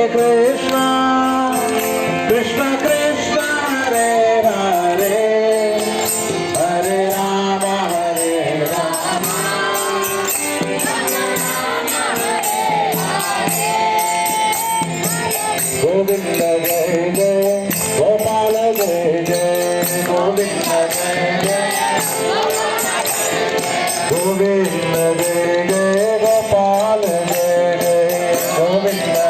Krishna, Krishna Krishna, Hare Hare, Hare Rama, Hare Rama, Govinda Jai Jai, Gopala Jai Jai, Govinda Jai Jai, Govinda Jai Jai, Gopala Jai Jai, Govinda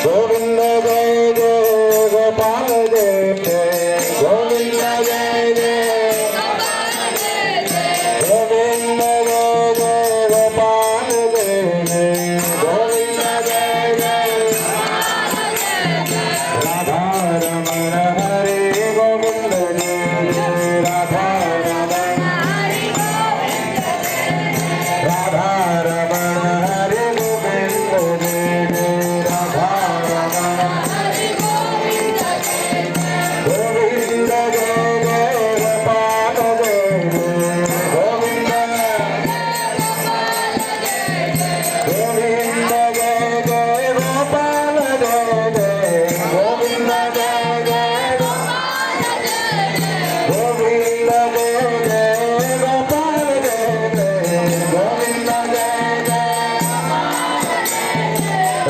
Govinda Jai Jai, Gopala Jai Jai, Govinda Jai Jai, Govinda Jai Jai, Gopala Jai Jai, Govinda Jai Jai, Radha Ramana Hare Govinda Jai Jai, Radha Ramana Radha Ramana Hare Govinda Jai Jai, Radha Ramana Govinda Jai Jai, Gopala Jai Jai, Govinda Govinda Jai Jai, Gopala Jai Jai, Govinda Jai Jai, Govinda Jai Jai, Gopala Jai Jai, Govinda Jai Jai,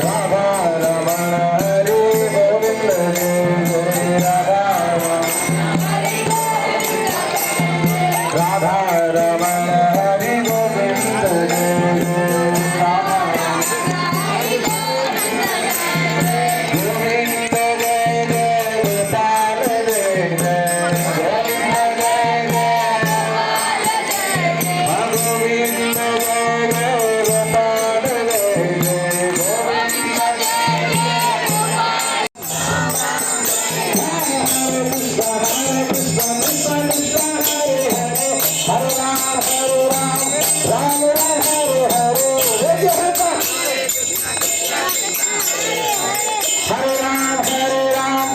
Radha Ramana Hare Govinda Jai Jai, Radha Radha Ramana Hare Govinda Jai Jai, Govinda Jai Jai, Gopala Jai Jai, Govinda Jai Jai, Govinda Jai Jai, Gopala Jai Jai, Govinda Hare Ram, Hare Ram,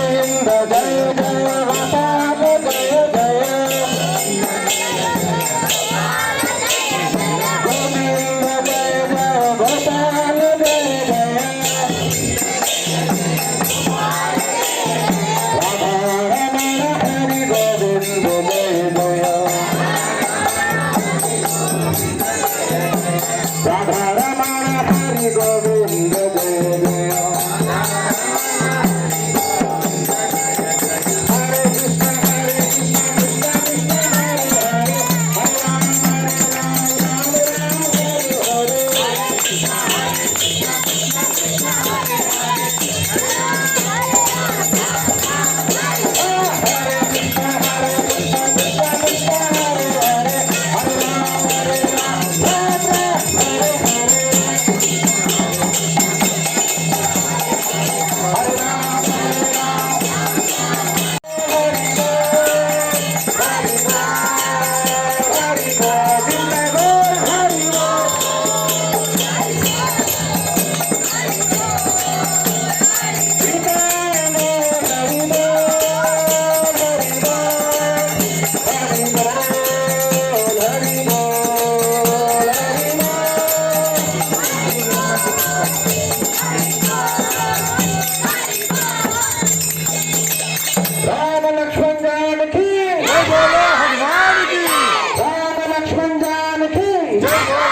Govinda Jai Jai, Gopala Jai Jai, Govinda Jai Jai, Gopala Jai Jai, Radha Ramana Hare Govinda Jai Jai, Radha Ramana Hare Govinda Jai Jai, Hare Krishna, Hare Krishna, Krishna Krishna, Hare Hare, Hare Ram, Hare Ram, Ram Ram, Hare Hare, Hare Krishna, Hare Krishna, Krishna Krishna, Hare Hare, Hare Ram, Hare Ram, Ram Ram, Hare Hare, Hare Ram, Hare Ram, Hare Hare Govinda Gaur, Hare Gaur, Krishna Hare Gaur, Hare Gaur, Hare Gaur, Hare Ram Lakshman Janaki, Jai Bolo Hanuman Ki, Ram Lakshman Janaki, Jai Bolo